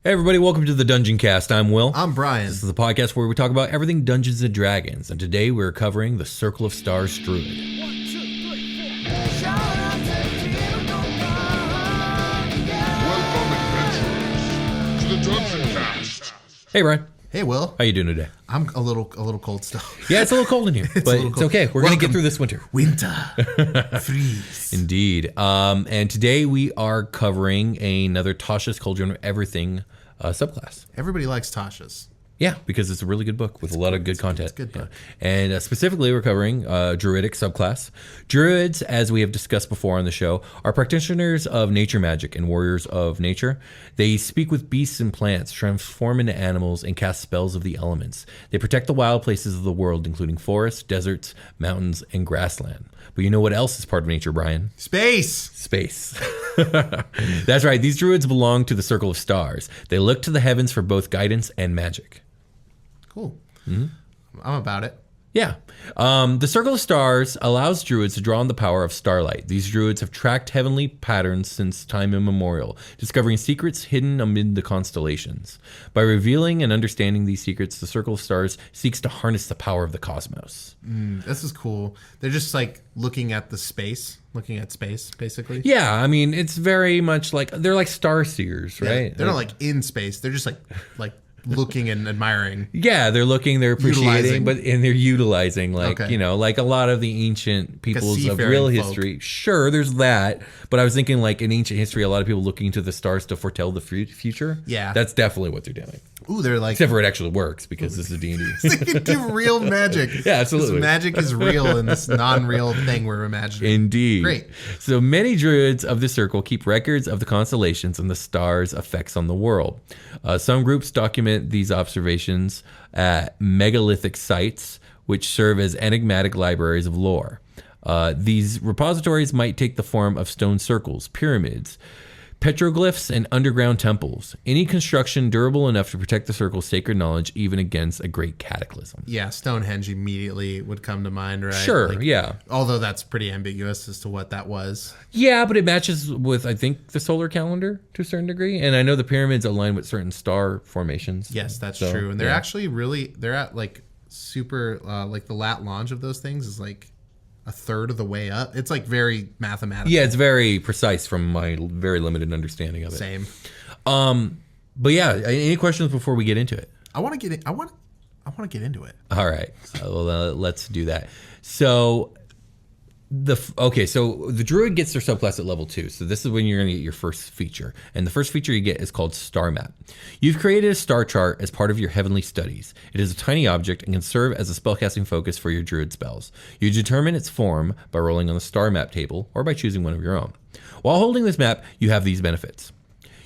Hey everybody, welcome to the Dungeoncast. I'm Will. I'm Brian. This is the podcast where we talk about everything Dungeons & Dragons, and today we're covering the Circle of Stars Druid. 1, 2, 3, 4. Shoutouts Welcome, adventurers, to the Dungeoncast. Hey Brian. Hey, Will. How you doing today? I'm a little cold still. Yeah, it's a little cold in here, but it's okay. We're going to get through this winter. Winter. Freeze. Indeed. And today we are covering another Tasha's Cauldron of Everything subclass. Everybody likes Tasha's. Yeah, because it's a really good book with a lot of good content. It's good book. Yeah. And specifically, we're covering Druidic subclass. Druids, as we have discussed before on the show, are practitioners of nature magic and warriors of nature. They speak with beasts and plants, transform into animals, and cast spells of the elements. They protect the wild places of the world, including forests, deserts, mountains, and grassland. But you know what else is part of nature, Brian? Space. That's right. These druids belong to the Circle of Stars. They look to the heavens for both guidance and magic. Cool. Mm-hmm. I'm about it. Yeah. The Circle of Stars allows druids to draw on the power of starlight. These druids have tracked heavenly patterns since time immemorial, discovering secrets hidden amid the constellations. By revealing and understanding these secrets, the Circle of Stars seeks to harness the power of the cosmos. This is cool. They're just like looking at space, basically. Yeah, I mean, it's very much like, they're like star seers, right? Yeah, they're not like in space. They're just like looking and admiring. Yeah, they're looking, they're appreciating, and they're utilizing, like, Okay. you know, like a lot of the ancient peoples of seafaring real folk. history. Sure, there's that. But I was thinking, like, in ancient history, a lot of people looking to the stars to foretell the future. Yeah. That's definitely what they're doing. Ooh, they're like... Except for it actually works because this is D&D. they can do real magic. Yeah, absolutely. This magic is real in this non-real thing we're imagining. Indeed. Great. So many druids of the circle keep records of the constellations and the stars' effects on the world. Some groups document these observations at megalithic sites, which serve as enigmatic libraries of lore. These repositories might take the form of stone circles, pyramids, petroglyphs, and underground temples. Any construction durable enough to protect the circle's sacred knowledge even against a great cataclysm. Yeah, Stonehenge immediately would come to mind, right? Sure, yeah. Although that's pretty ambiguous as to what that was. Yeah, but it matches with, I think, the solar calendar to a certain degree. And I know the pyramids align with certain star formations. Yes, that's true. And they're actually they're at like super, like the lat longe of those things is like a third of the way up. It's like very mathematical. Yeah, it's very precise from my very limited understanding of it. Same. But yeah, any questions before we get into it? I want to get get into it. All right, so let's do that. So the druid gets their subclass at level 2. So this is when you're going to get your first feature. And the first feature you get is called Star Map. You've created a star chart as part of your heavenly studies. It is a tiny object and can serve as a spellcasting focus for your druid spells. You determine its form by rolling on the star map table or by choosing one of your own. While holding this map, you have these benefits.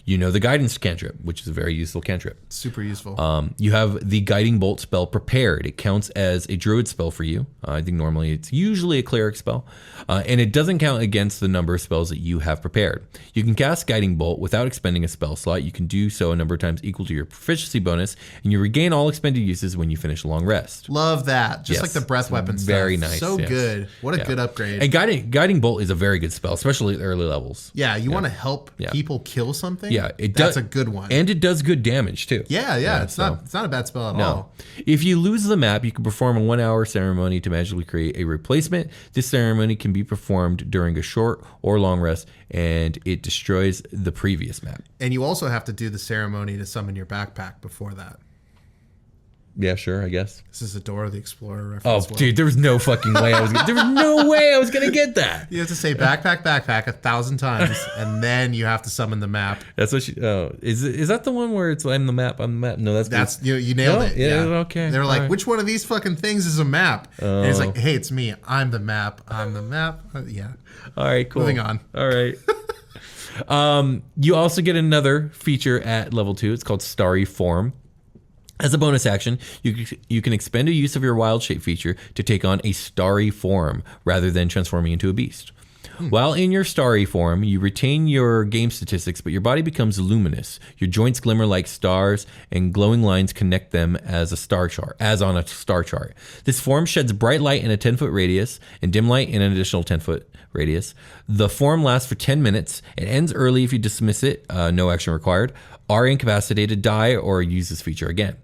You know the guidance cantrip, which is a very useful cantrip. Super useful. You have the guiding bolt spell prepared. It counts as a druid spell for you. I think normally it's usually a cleric spell. And it doesn't count against the number of spells that you have prepared. You can cast guiding bolt without expending a spell slot. You can do so a number of times equal to your proficiency bonus, and you regain all expended uses when you finish a long rest. Love that. Just like the breath weapon stuff. Very nice. So yes. good. What a good upgrade. And guiding bolt is a very good spell, especially at early levels. Yeah, you want to help people kill something? Yeah, that's a good one. And it does good damage too. Yeah. It's not a bad spell at all. If you lose the map, you can perform a 1-hour ceremony to magically create a replacement. This ceremony can be performed during a short or long rest, and it destroys the previous map. And you also have to do the ceremony to summon your backpack before that. Yeah, sure, I guess. This is a Dora the Explorer reference. Oh, dude, there was no fucking way I was gonna get that. You have to say backpack 1,000 times, and then you have to summon the map. That's what she. Oh, is that the one where it's I'm the map? No, that's you nailed it. Yeah, okay. They're like, right. Which one of these fucking things is a map? And it's like, hey, it's me. I'm the map. Yeah. All right, cool. Moving on. All right. You also get another feature at level 2. It's called Starry Form. As a bonus action, you can expend a use of your wild shape feature to take on a starry form rather than transforming into a beast. While in your starry form, you retain your game statistics, but your body becomes luminous. Your joints glimmer like stars, and glowing lines connect them as on a star chart. This form sheds bright light in a 10-foot radius and dim light in an additional 10-foot radius. The form lasts for 10 minutes. It ends early if you dismiss it, no action required. are incapacitated, die, or use this feature again.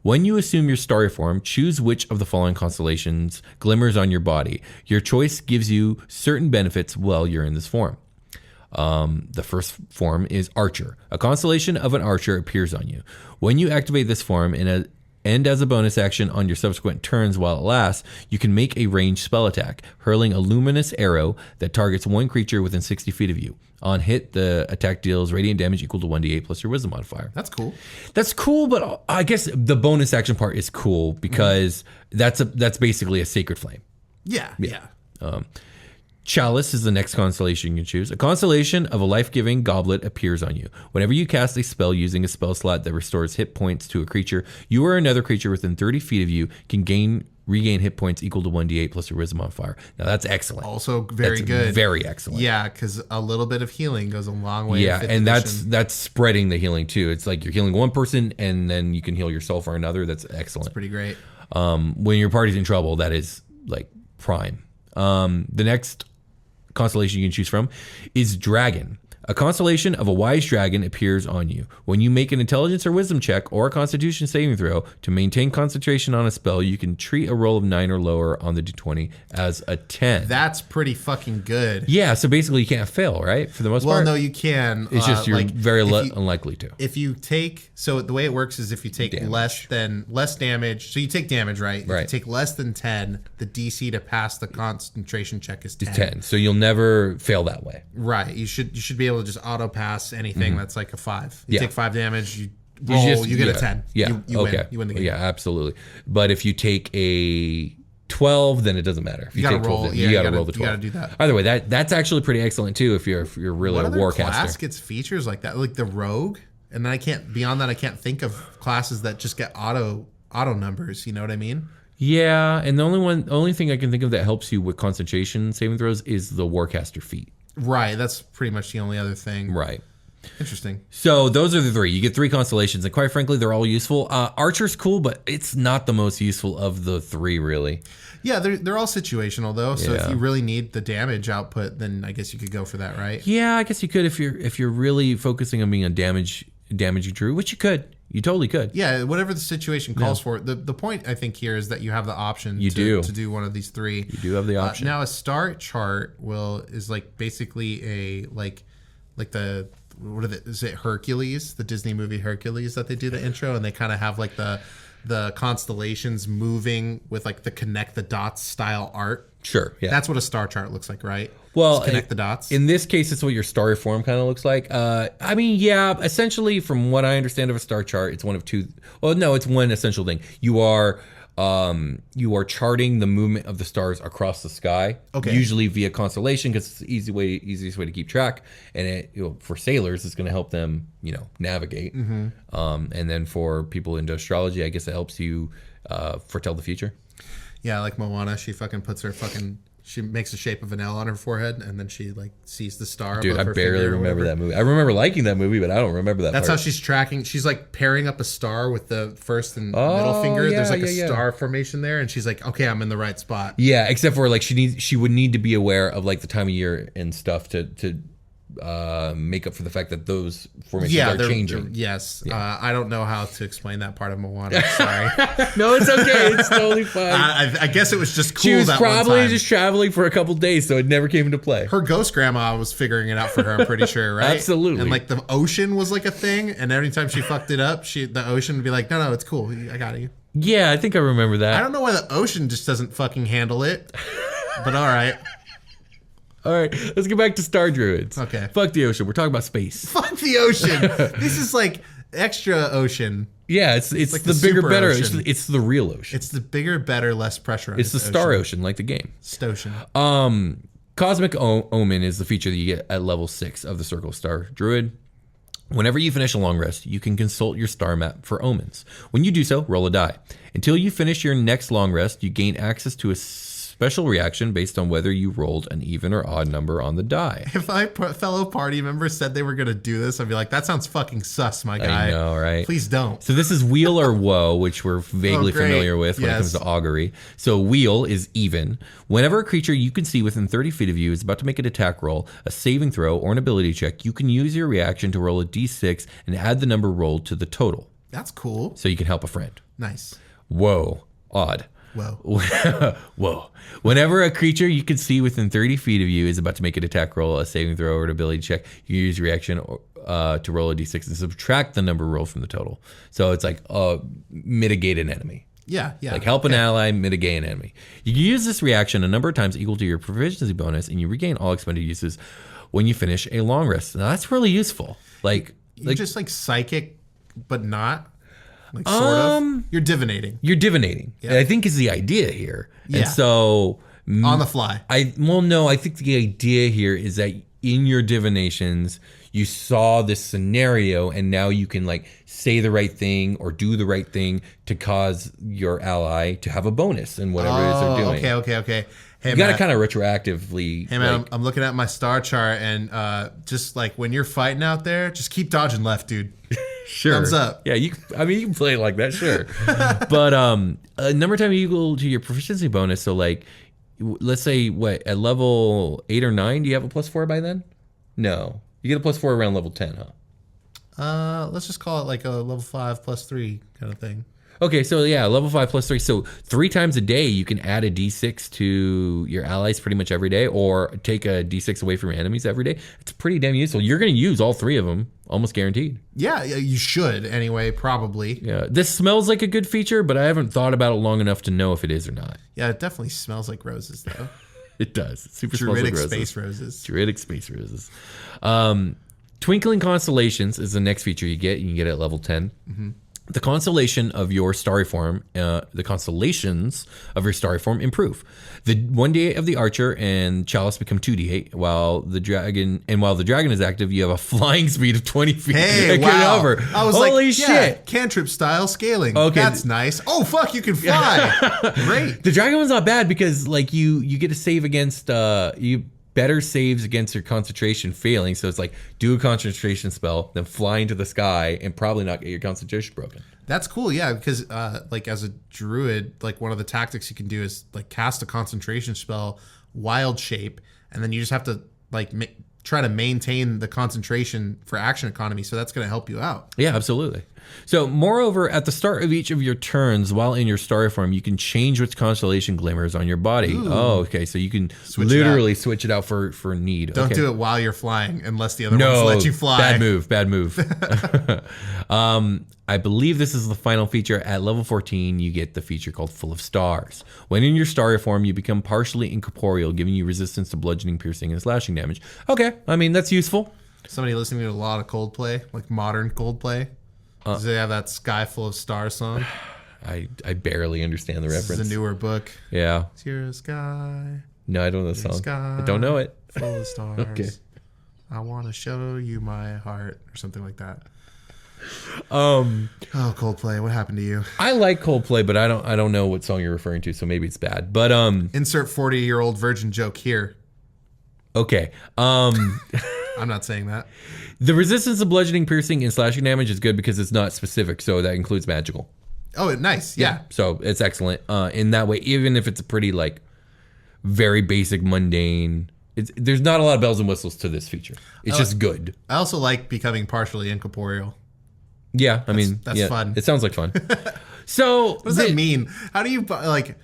When you assume your starry form, choose which of the following constellations glimmers on your body. Your choice gives you certain benefits while you're in this form. The first form is Archer. A constellation of an archer appears on you. When you activate this form and as a bonus action on your subsequent turns while it lasts, you can make a ranged spell attack, hurling a luminous arrow that targets one creature within 60 feet of you. On hit, the attack deals radiant damage equal to 1d8 plus your wisdom modifier. That's cool. That's cool, but I guess the bonus action part is cool because that's basically a sacred flame. Yeah. Chalice is the next constellation you can choose. A constellation of a life-giving goblet appears on you. Whenever you cast a spell using a spell slot that restores hit points to a creature, you or another creature within 30 feet of you can regain hit points equal to 1d8 plus your wisdom modifier. Now that's excellent. Also very That's good. Very excellent. Yeah, because a little bit of healing goes a long way. Yeah, in fifth and edition. that's spreading the healing too. It's like you're healing one person and then you can heal yourself or another. That's excellent. pretty great. When your party's in trouble, that is like prime. The next constellation you can choose from is Dragon. A constellation of a wise dragon appears on you. When you make an intelligence or wisdom check or a constitution saving throw to maintain concentration on a spell, you can treat a roll of 9 or lower on the d20 as a 10. That's pretty fucking good. Yeah, so basically you can't fail, right? For the most Well, part. no, you can. It's just you're like, very if you- unlikely to. If you take, so the way it works is if you take less damage, so you take damage, right? If Right. you take less than 10, the DC to pass the concentration check is 10. 10. So you'll never fail that way. Right. You should be able to just auto pass anything that's like a 5. You Yeah. take 5 damage, you roll, you get a 10. Yeah. You okay. win. You win the game. Yeah, absolutely. But if you take a 12, then it doesn't matter. If You gotta take 12, roll. then Yeah, you you gotta gotta- roll the you 12. gotta do that. Either way, that's actually pretty excellent too if you're really What a other warcaster. class gets features like that? Like the rogue? And then I can't think of classes that just get auto numbers, you know what I mean? Yeah, and the only thing I can think of that helps you with concentration saving throws is the warcaster feat. Right. That's pretty much the only other thing. Right. Interesting. So those are the three. You get 3 constellations, and quite frankly, they're all useful. Archer's cool, but it's not the most useful of the 3, really. Yeah, they're all situational though. So if Yeah. you really need the damage output, then I guess you could go for that, right? Yeah, I guess you could if you're really focusing on being a damaging druid, which you could. You totally could. Yeah, whatever the situation calls for. The point I think here is that you have the option to do one of these 3. You do have the option. Now a star chart is like basically a like the is it Hercules, the Disney movie Hercules that they do the intro, and they kind of have like the constellations moving with like the connect the dots style art. Sure. Yeah. That's what a star chart looks like, right? Well, Just connect the dots. In this case, it's what your starry form kind of looks like. I mean, yeah, essentially, from what I understand of a star chart, it's one of 2. Well, no, it's one essential thing. You are charting the movement of the stars across the sky. Okay. Usually via constellation, because it's the easiest way to keep track. And for sailors, it's going to help them, navigate. Mm-hmm. And then for people into astrology, I guess it helps you foretell the future. Yeah, like Moana, she makes the shape of an L on her forehead, and then she like sees the star. Dude, I above her barely finger or remember whatever. that movie. I remember liking that movie, but I don't remember that. That's part. how she's tracking. She's like pairing up a star with the first and middle finger. There's like a star formation there, and she's like, "Okay, I'm in the right spot." Yeah, except for like she would need to be aware of like the time of year and stuff to make up for the fact that those formations are they're changing. Yes, I don't know how to explain that part of Moana. Sorry, No, it's okay. It's totally fine. I guess it was just cool. She was that one probably time. just traveling for a couple days, so it never came into play. Her ghost grandma was figuring it out for her. I'm pretty sure, right? Absolutely. And like the ocean was like a thing, and every time she fucked it up, the ocean would be like, "No, it's cool. I got you." Yeah, I think I remember that. I don't know why the ocean just doesn't fucking handle it, but all right. All right, let's get back to Star Druids. Okay. Fuck the ocean. We're talking about space. Fuck the ocean. This is like extra ocean. Yeah, it's like the the bigger, super better. ocean. It's the real ocean. It's the bigger, better, less pressurized. It's the Star Ocean, like the game. Stocean. Cosmic Omen is the feature that you get at level 6 of the Circle Star Druid. Whenever you finish a long rest, you can consult your star map for omens. When you do so, roll a die. Until you finish your next long rest, you gain access to a special reaction based on whether you rolled an even or odd number on the die. If my fellow party members said they were going to do this, I'd be like, that sounds fucking sus, my guy. I know, right? Please don't. So this is wheel or woe, which we're vaguely great. familiar with when it comes to augury. So wheel is even. Whenever a creature you can see within 30 feet of you is about to make an attack roll, a saving throw, or an ability check, you can use your reaction to roll a d6 and add the number rolled to the total. That's cool. So you can help a friend. Nice. Whoa. Odd. Whoa. Whoa. Whenever a creature you can see within 30 feet of you is about to make an attack roll, a saving throw, or an ability check, you use reaction to roll a d6 and subtract the number rolled from the total. So it's like mitigate an enemy. Yeah. Like help an ally, mitigate an enemy. You can use this reaction a number of times equal to your proficiency bonus, and you regain all expended uses when you finish a long rest. Now that's really useful. You're just like psychic, but not. Like sort of. You're divinating. Yeah. I think is the idea here. Yeah. And so On the fly. I think the idea here is that in your divinations, you saw this scenario and now you can like say the right thing or do the right thing to cause your ally to have a bonus in whatever it is they're doing. Okay. Hey, You got to kind of retroactively. Hey man, I'm looking at my star chart and just like when you're fighting out there, just keep dodging left, dude. Sure. Thumbs up. Yeah, you can play it like that, sure. But a number of times equal to your proficiency bonus. So like, let's say at level 8 or 9, do you have a +4 by then? No, you get a +4 around level 10, huh? Let's just call it like a level 5 +3 kind of thing. Okay, so yeah, level 5 +3. So 3 times a day, you can add a d6 to your allies pretty much every day, or take a d6 away from your enemies every day. It's pretty damn useful. You're going to use all 3 of them, almost guaranteed. Yeah, you should anyway, probably. Yeah, this smells like a good feature, but I haven't thought about it long enough to know if it is or not. Yeah, it definitely smells like roses, though. It does. It super smells like Druidic roses. space roses. Druidic space roses. Twinkling Constellations is the next feature you get. You can get it at level 10. Mm-hmm. The constellation of your Starry Form, the constellations of your Starry Form improve. The 1d8 of the Archer and Chalice become 2d8, while the dragon is active, you have a flying speed of 20 feet. Hey, wow. Over. I was Holy like, shit. yeah, cantrip style scaling. Okay. That's nice. Oh, fuck, you can fly. Great. The dragon one's not bad because like you get to save against better saves against your concentration failing. So it's like do a concentration spell, then fly into the sky and probably not get your concentration broken. That's cool, yeah, because like as a druid, like one of the tactics you can do is like cast a concentration spell, wild shape, and then you just have to like try to maintain the concentration for action economy. So that's going to help you out. Yeah, absolutely. So, moreover, at the start of each of your turns, while in your Starry Form, you can change which constellation glimmers on your body. Ooh. Oh, okay. So you can Switch switch it out for need. Don't okay. do it while you're flying, unless the other ones let you fly. Bad move. I believe this is the final feature. At level 14, you get the feature called Full of Stars. When in your Starry Form, you become partially incorporeal, giving you resistance to bludgeoning, piercing, and slashing damage. Okay, I mean, that's useful. Somebody listening to a lot of Coldplay, like modern Coldplay, does they have that Sky Full of Stars song? I barely understand the reference. It's a newer book. Yeah. It's your sky. No, I don't know the song. Sky I don't know it. Full of stars. Okay. I want to show you my heart, or something like that. Oh, Coldplay, what happened to you? I like Coldplay, but I don't know what song you're referring to, so maybe it's bad. But Insert 40-year-old virgin joke here. Okay. I'm not saying that. The resistance to bludgeoning, piercing, and slashing damage is good because it's not specific, so that includes magical. Oh, nice. Yeah. So it's excellent. In that way, even if it's a pretty like very basic, mundane. There's not a lot of bells and whistles to this feature. It's just good. I also like becoming partially incorporeal. Yeah, I mean, that's fun. It sounds like fun. So what does that mean? How do you like?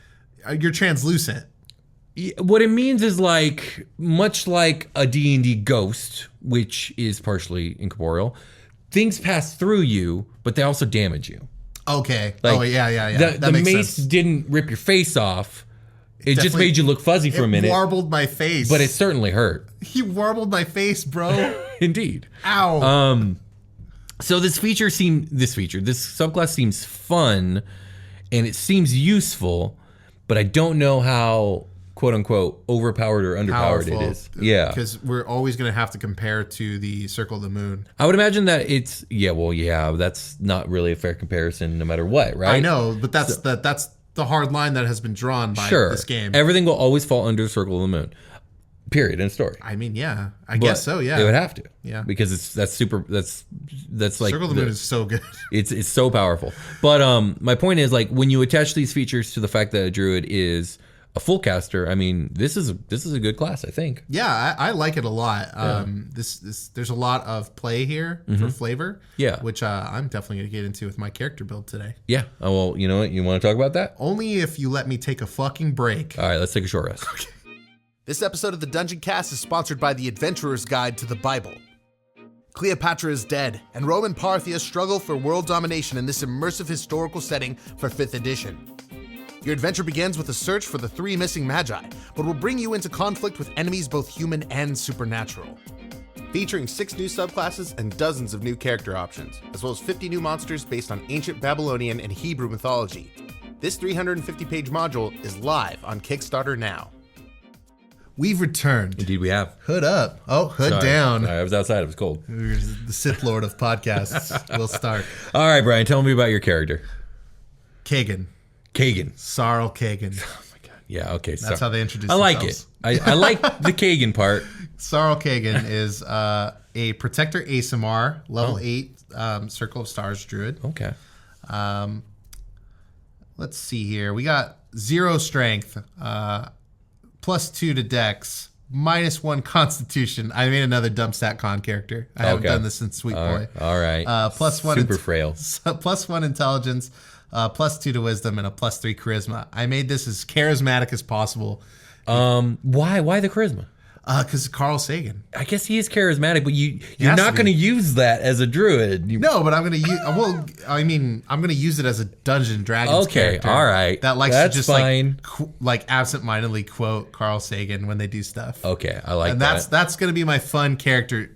You're translucent. What it means is like much like a D&D ghost, which is partially incorporeal. Things pass through you, but they also damage you. Okay. Like, yeah. The mace didn't rip your face off. It just made you look fuzzy for a minute. It warbled my face. But it certainly hurt. He warbled my face, bro. Indeed. Ow. So this subclass seems fun and it seems useful, but I don't know how quote unquote overpowered or underpowered it is. Yeah. Because we're always going to have to compare to the Circle of the Moon. I would imagine that it's, that's not really a fair comparison no matter what, right? I know, but that's the hard line that has been drawn by Sure. this game. Everything will always fall under the Circle of the Moon. Period. In story. I mean, yeah, I guess so. Yeah, It would have to. Yeah. Because that's like Circle of the Moon is so good. It's so powerful. But my point is, like, when you attach these features to the fact that a druid is a full caster, I mean, this is a good class, I think. Yeah, I like it a lot. This there's a lot of play here for flavor. Yeah. Which I'm definitely gonna get into with my character build today. Yeah. Oh, well, you know what? You want to talk about that? Only if you let me take a fucking break. All right, let's take a short rest. This episode of the Dungeoncast is sponsored by The Adventurer's Guide to the Bible. Cleopatra is dead, and Rome and Parthia struggle for world domination in this immersive historical setting for 5th edition. Your adventure begins with a search for the 3 missing magi, but will bring you into conflict with enemies both human and supernatural. Featuring 6 new subclasses and dozens of new character options, as well as 50 new monsters based on ancient Babylonian and Hebrew mythology. This 350-page module is live on Kickstarter now. We've returned. Indeed, we have. Hood up. Oh, hood Sorry. down. Sorry, I was outside. It was cold. The Sith Lord of podcasts will start. All right, Brian, tell me about your character. Kagan. Sarl Kagan. Oh my god. Yeah. Okay. That's how they introduce I like themselves. it. I like the Kagan part. Sarl Kagan is a Protector ASMR, level 8 Circle of Stars Druid. Okay. Let's see here. We got 0 strength, +2 to dex, -1 constitution. I made another dump stat con character. I haven't done this since Sweet Boy. All right. +1 Super frail. +1 intelligence, +2 to wisdom, and a +3 charisma. I made this as charismatic as possible. Why the charisma? Because Carl Sagan. I guess he is charismatic, but you're not going to use that as a druid. No, but I'm gonna use. Well, I mean, I'm gonna use it as a Dungeons and Dragons character. All right. That likes That's to just fine. like absentmindedly quote Carl Sagan when they do stuff. Okay, I like and that. that's gonna be my fun character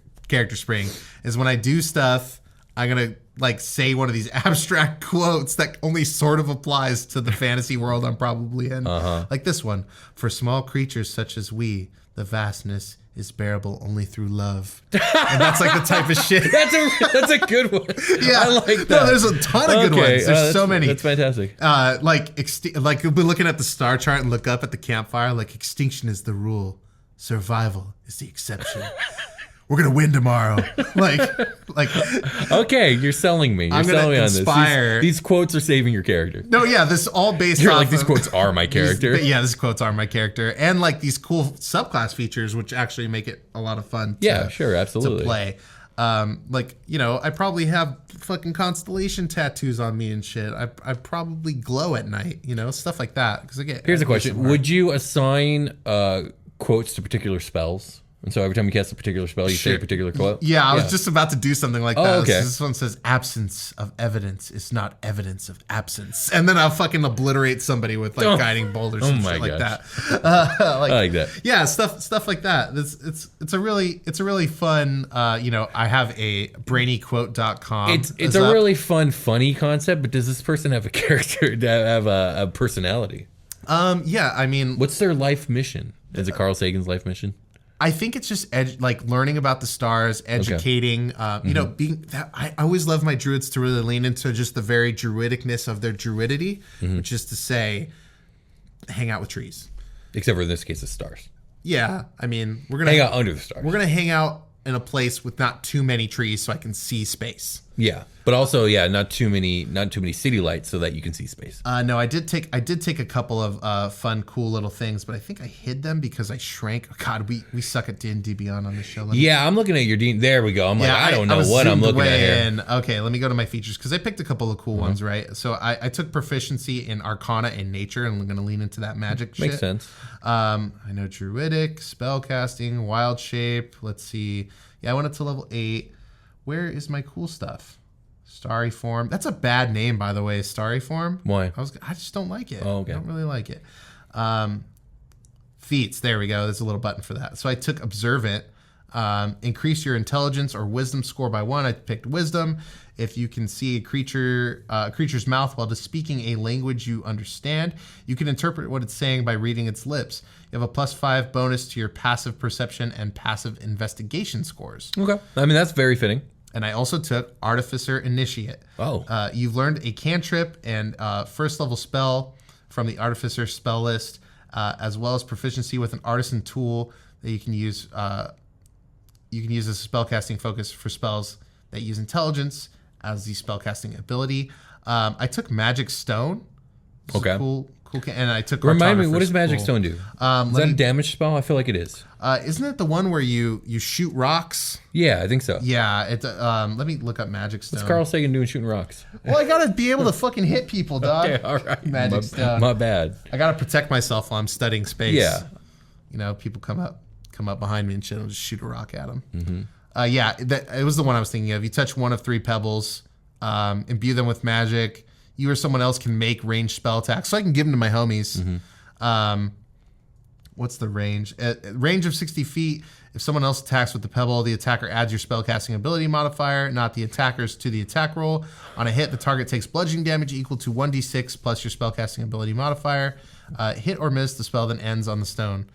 spring. Is when I do stuff, I'm gonna like say one of these abstract quotes that only sort of applies to the fantasy world I'm probably in. Like this one: for small creatures such as we, the vastness is bearable only through love. And that's like the type of shit. That's a good one. Yeah, I like that. No, there's a ton of good ones. There's so many. That's fantastic. Like you'll be looking at the star chart and look up at the campfire. Like extinction is the rule, survival is the exception. We're gonna win tomorrow. like. Okay, you're selling me. You're selling me on this. These quotes are saving your character. No, yeah, this is all based You're off like, these of- quotes are my character. These quotes are my character, and like these cool subclass features, which actually make it a lot of fun. Yeah, sure, absolutely. To play. I probably have fucking constellation tattoos on me and shit. I probably glow at night, stuff like that. Because Here's a question: would you assign quotes to particular spells? And so every time you cast a particular spell, you say a particular quote? Yeah, I was just about to do something like that. Okay. This one says, absence of evidence is not evidence of absence. And then I'll fucking obliterate somebody with guiding boulders and shit like that. I like that. Yeah, stuff like that. It's a really fun, I have a brainyquote.com. It's a really fun, funny concept, but does this person have a character, have a personality? Yeah, I mean... What's their life mission? Is it Carl Sagan's life mission? I think it's just learning about the stars, educating. I always love my druids to really lean into just the very druidicness of their druidity, which is to say, hang out with trees. Except for in this case, it's stars. Yeah, I mean, we're gonna hang out under the stars. We're gonna hang out in a place with not too many trees, so I can see space. Yeah, but also, not too many city lights, so that you can see space. No, I did take a couple of fun, cool little things, but I think I hid them because I shrank. God, we suck at D&D Beyond on this show. I'm looking at your D. There we go. I don't know what I'm looking at here. Okay, let me go to my features because I picked a couple of cool ones, right? So I took proficiency in Arcana and Nature, and I'm going to lean into that magic shit. Makes sense. I know Druidic, Spellcasting, Wild Shape. Let's see. Yeah, I went up to level 8. Where is my cool stuff? Starry Form. That's a bad name, by the way, Starry Form. Why? I just don't like it. Oh, okay. I don't really like it. Feats. There we go. There's a little button for that. So I took Observant. Increase your intelligence or wisdom score by 1. I picked wisdom. If you can see a creature's mouth while just speaking a language you understand, you can interpret what it's saying by reading its lips. You have a +5 bonus to your passive perception and passive investigation scores. Okay. I mean, that's very fitting. And I also took Artificer Initiate. Oh. You've learned a cantrip and first level spell from the Artificer spell list, as well as proficiency with an Artisan tool that you can use. You can use as a spellcasting focus for spells that use intelligence as the spellcasting ability. I took Magic Stone. Okay. Cool. And I took. Remind me, what Cartographer's does Magic Tool. Stone do? Is that a damage spell? I feel like it is. Isn't it the one where you shoot rocks? Yeah, I think so. Yeah. It. Let me look up Magic Stone. What's Carl Sagan doing shooting rocks? Well, I gotta be able to fucking hit people, dog. Okay, all right. Magic Stone. My bad. I gotta protect myself while I'm studying space. Yeah. You know, people come up behind me and shit. I'll just shoot a rock at them. Mm-hmm. It was the one I was thinking of. You touch one of 3 pebbles, imbue them with magic. You or someone else can make ranged spell attacks, so I can give them to my homies. Mm-hmm. What's the range? Range of 60 feet. If someone else attacks with the pebble, the attacker adds your spellcasting ability modifier, not the attacker's, to the attack roll. On a hit, the target takes bludgeoning damage equal to 1d6 plus your spellcasting ability modifier. Hit or miss, the spell then ends on the stone.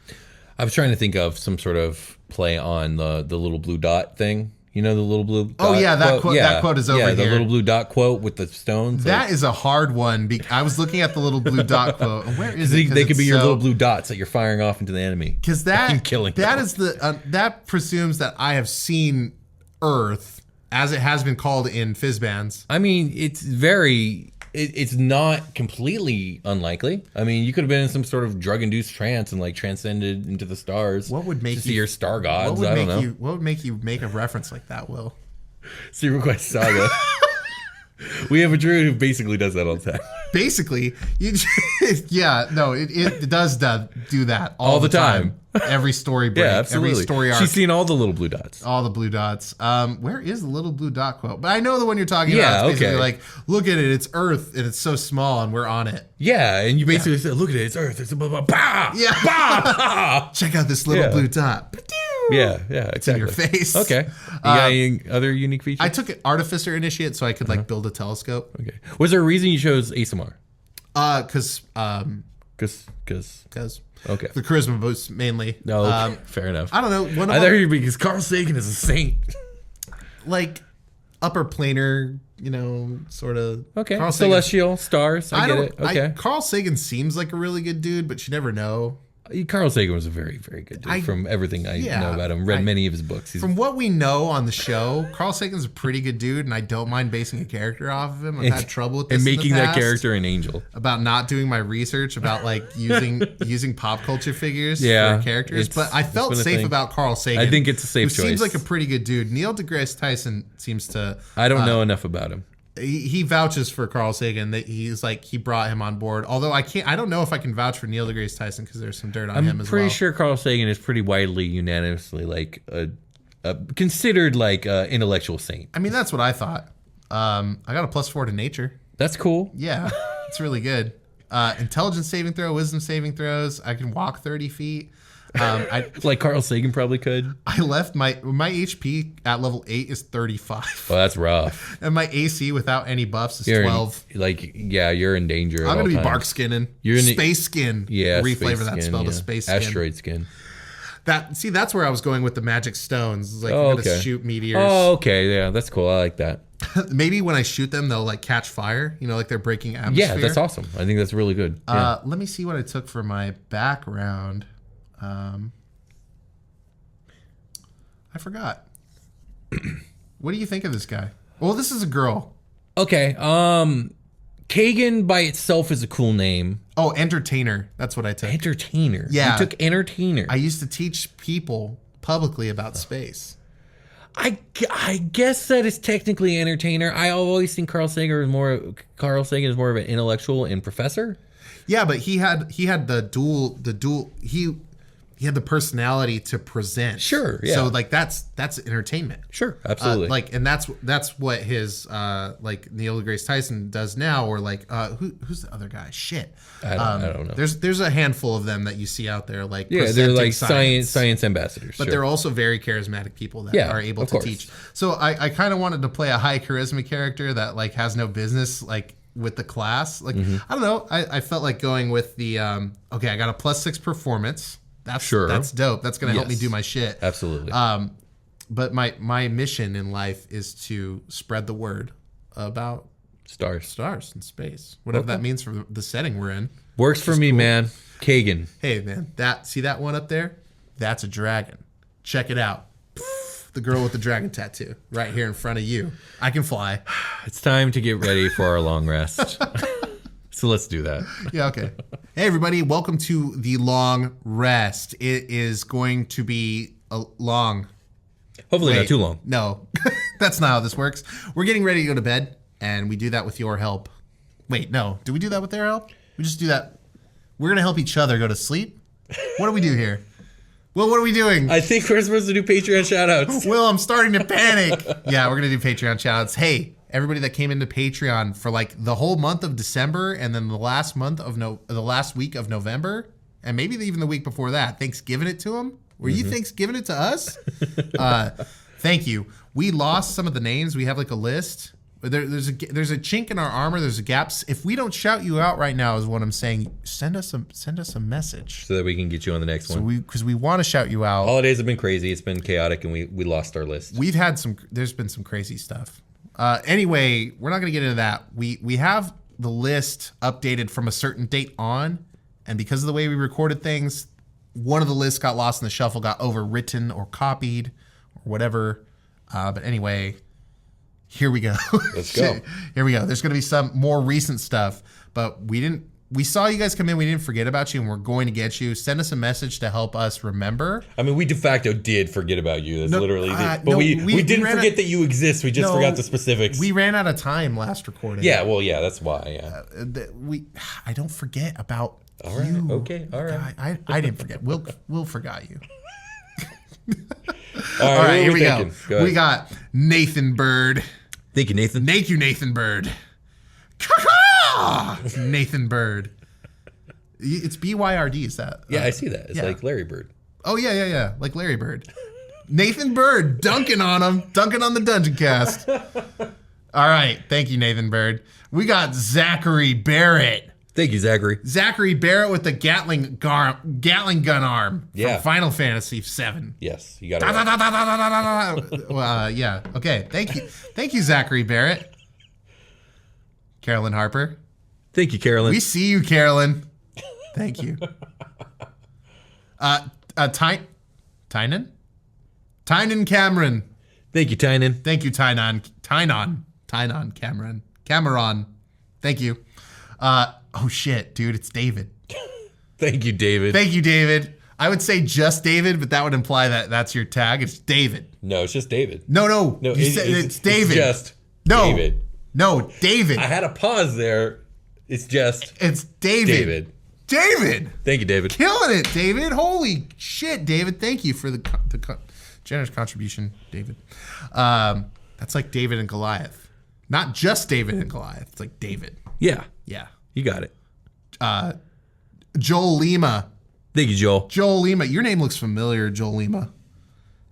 I was trying to think of some sort of play on the little blue dot thing. You know, the little blue dot Oh, yeah, that quote? that quote is over Yeah, the here. little blue dot quote with the stones. That is a hard one. I was looking at the little blue dot quote. Where is it? They could be your little blue dots that you're firing off into the enemy. Because that and killing that them. is that presumes that I have seen Earth as it has been called in Fizzbands. I mean, it's not completely unlikely. I mean, you could have been in some sort of drug-induced trance and like transcended into the stars. What would make to see your star gods? What I don't know. What would make you make a reference like that, Will? Secret Quest Saga. We have a druid who basically does that all the time. Basically, it does do that All the time. Every story break, Yeah, absolutely. every story arc. She's seen all the little blue dots. All the blue dots. Where is the little blue dot quote? But I know the one you're talking Yeah, about. It's basically okay. like, look at it, it's Earth, and it's so small, and we're on it. Yeah, and you basically say, look at it, it's Earth. It's a blah, blah, bah, Yeah. bah, bah. Check out this little Yeah. blue dot. Yeah, exactly. In your face. Okay. You got any other unique features? I took an Artificer Initiate so I could like build a telescope. Okay. Was there a reason you chose ASMR? Because Okay. the charisma boost mainly. No, okay. Fair enough. I don't know. One I of thought them, you because Carl Sagan is a saint. like upper planar, sort of. Okay. Carl Sagan- Celestial stars. I get it. Okay. Carl Sagan seems like a really good dude, but you never know. Carl Sagan was a very, very good dude from everything I know about him. Read many of his books. From what we know on the show, Carl Sagan's a pretty good dude, and I don't mind basing a character off of him. I've had trouble with this and in the making that past character an angel. about not doing my research about like using pop culture figures for characters. But I felt been a safe thing. about Carl Sagan. I think it's a safe who choice. Seems like a pretty good dude. Neil deGrasse Tyson seems to. I don't know enough about him. He vouches for Carl Sagan. That he's like he brought him on board. Although I don't know if I can vouch for Neil deGrasse Tyson because there's some dirt on him I'm as well. pretty sure Carl Sagan is pretty widely, unanimously like considered like an intellectual saint. I mean, that's what I thought. I got a +4 to nature. That's cool. Yeah, it's really good. Intelligence saving throw, wisdom saving throws. I can walk 30 feet. Like Carl Sagan probably could. I left my HP at level 8 is 35. Oh, that's rough. And my AC without any buffs is You're 12. You're in danger. I'm going to be bark skinning. You're in space skin. Yeah, Reflavor space that skin, spell to yeah. space skin. Asteroid skin. That's where I was going with the magic stones. It's like I'm gonna shoot meteors. Oh, okay. Yeah, that's cool. I like that. Maybe when I shoot them, they'll like catch fire. Like they're breaking atmosphere. Yeah, that's awesome. I think that's really good. Yeah. Let me see what I took for my background. I forgot. What do you think of this guy? Well, this is a girl. Okay. Kagan by itself is a cool name. Oh, entertainer. That's what I took. Entertainer. Yeah. You took entertainer. I used to teach people publicly about space. I guess that is technically entertainer. I always think Carl Sagan is more of an intellectual and professor. Yeah, but he had he had the personality to present. Sure, yeah. So like that's entertainment. Sure, absolutely. And that's what his like Neil deGrasse Tyson does now, or like who's the other guy? Shit. I don't know. There's a handful of them that you see out there, like Yeah, they're presenting like science ambassadors. But sure. they're also very charismatic people that are able of to course. teach. So I kind of wanted to play a high charisma character that like has no business like with the class. Like I don't know. I felt like going with the okay. I got a +6 performance. That's dope. That's gonna help me do my shit. Absolutely. But my mission in life is to spread the word about Stars in space. Whatever that means for the setting we're in. Works for me, man. Kagan. Hey, man, see that one up there? That's a dragon. Check it out. The girl with the dragon tattoo right here in front of you. I can fly. It's time to get ready for our long rest. So let's do that. Yeah, okay. Hey, everybody. Welcome to the long rest. It is going to be a long. Hopefully not too long. No, that's not how this works. We're getting ready to go to bed, and we do that with your help. Wait, no. Do we do that with their help? We just do that. We're going to help each other go to sleep? What do we do here? Well, what are we doing? I think we're supposed to do Patreon shoutouts. Will, I'm starting to panic. Yeah, we're going to do Patreon shoutouts. Hey, everybody that came into Patreon for like the whole month of December and then the last week of November, and maybe even the week before that, thanks giving it to them. Were you thanks giving it to us? Thank you. We lost some of the names. We have like a list. There's a chink in our armor. There's a gap. If we don't shout you out right now, is what I'm saying. Send us a message so that we can get you on the next one. Because we want to shout you out. Holidays have been crazy. It's been chaotic, and we lost our list. There's been some crazy stuff. Anyway, we're not going to get into that. We have the list updated from a certain date on, and because of the way we recorded things, one of the lists got lost in the shuffle, got overwritten or copied or whatever. But anyway. Here we go. Let's go. Here we go. There's going to be some more recent stuff, but we saw you guys come in. We didn't forget about you, and we're going to get you. Send us a message to help us remember. I mean, we de facto did forget about you. That's literally but we didn't forget that you exist. We just forgot the specifics. We ran out of time last recording. Yeah, well, yeah, that's why, yeah. I don't forget about all right. you. Okay, all right. I didn't forget. Will forgot you. All right, here we go. We got Nathan Bird. Thank you, Nathan. Thank you, Nathan Bird. Nathan Bird. It's BYRD, is that? Yeah, I see that. It's like Larry Bird. Oh, yeah. Like Larry Bird. Nathan Bird, dunking on him. Dunking on the Dungeoncast. All right. Thank you, Nathan Bird. We got Zachary Barrett. Thank you, Zachary. Zachary Barrett with the Gatling gun arm from Final Fantasy VII. Yes, you got it. Yeah. Okay. Thank you, Zachary Barrett. Carolyn Harper. Thank you, Carolyn. We see you, Carolyn. Thank you. Tynan Cameron. Thank you, Tynan. Thank you, Tynan Cameron. Cameron. Thank you. Oh shit, dude, it's David. Thank you, David. Thank you, David. I would say just David, but that would imply that that's your tag. It's David. No, it's just David. No. You said it's David. It's just David. No, David. I had a pause there. It's David. David. Thank you, David. Killing it, David. Holy shit, David. Thank you for the generous contribution, David. That's like David and Goliath. Not just David and Goliath. It's like David. Yeah. Yeah. You got it. Joel Lima. Thank you, Joel. Joel Lima. Your name looks familiar, Joel Lima.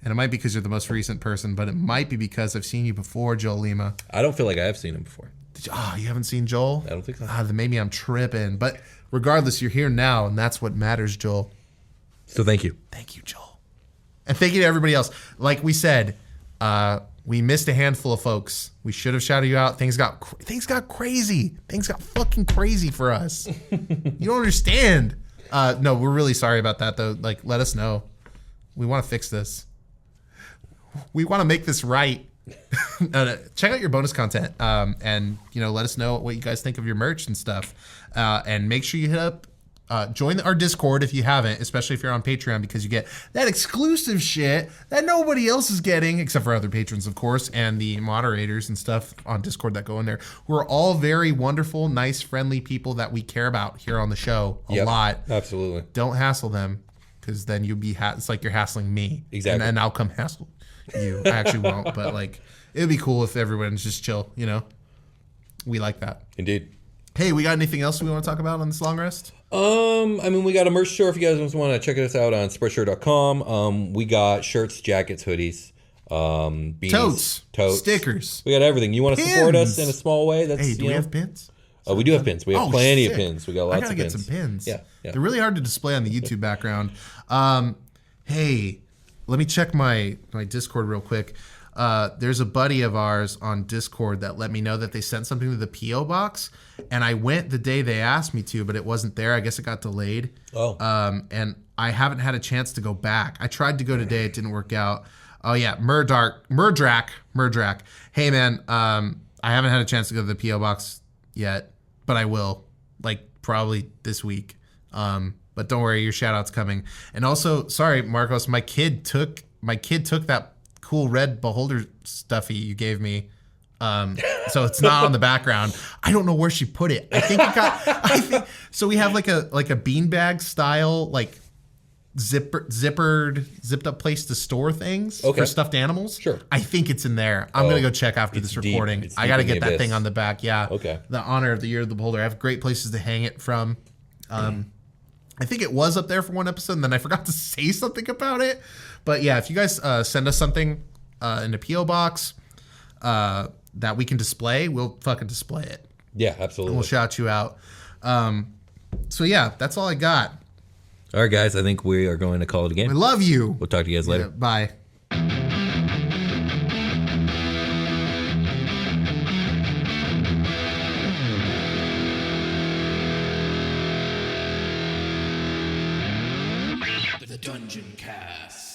And it might be because you're the most recent person, but it might be because I've seen you before, Joel Lima. I don't feel like I have seen him before. You haven't seen Joel? I don't think so. Then maybe I'm tripping. But regardless, you're here now, and that's what matters, Joel. So thank you. Thank you, Joel. And thank you to everybody else. Like we said, we missed a handful of folks. We should have shouted you out. Things got crazy. Things got fucking crazy for us. You don't understand. No, we're really sorry about that, though. Like, let us know. We want to fix this. We want to make this right. Check out your bonus content, and let us know what you guys think of your merch and stuff. And make sure you hit up. Join our Discord if you haven't, especially if you're on Patreon, because you get that exclusive shit that nobody else is getting, except for other patrons, of course, and the moderators and stuff on Discord that go in there, who are all very wonderful, nice, friendly people that we care about here on the show a lot. Absolutely. Don't hassle them, because then you'll be it's like you're hassling me. Exactly. And I'll come hassle you. I actually won't, but like it'd be cool if everyone's just chill, We like that. Indeed. Hey, we got anything else we want to talk about on this long rest? We got a merch store if you guys want to check us out on spreadshirt.com. We got shirts, jackets, hoodies, beanies, totes, stickers. We got everything. You want to support us in a small way? Do we have pins? Oh, we do have pins. We have plenty of pins. We got lots of pins. I gotta get some pins. Yeah. They're really hard to display on the YouTube background. Hey, let me check my Discord real quick. there's a buddy of ours on Discord that let me know that they sent something to the P.O. box, and I went the day they asked me to, but it wasn't there. I guess it got delayed. Oh. And I haven't had a chance to go back. I tried to go today. It didn't work out. Oh, yeah. Murdrak. Hey, man, I haven't had a chance to go to the P.O. box yet, but I will, like, probably this week. But don't worry, your shout-out's coming. And also, sorry, Marcos, my kid took that cool red beholder stuffy you gave me. So it's not on the background. I don't know where she put it. I think so we have like a beanbag style, like zipped up place to store things for stuffed animals. Sure. I think it's in there. I'm going to go check after this recording. I got to get that thing on the back. Yeah. Okay. The honor of the year of the beholder. I have great places to hang it from. I think it was up there for one episode, and then I forgot to say something about it. But yeah, if you guys send us something in a P.O. box that we can display, we'll fucking display it. Yeah, absolutely. And we'll shout you out. So yeah, that's all I got. All right, guys, I think we are going to call it a game. I love you. We'll talk to you guys later. Yeah, bye. The Dungeoncast.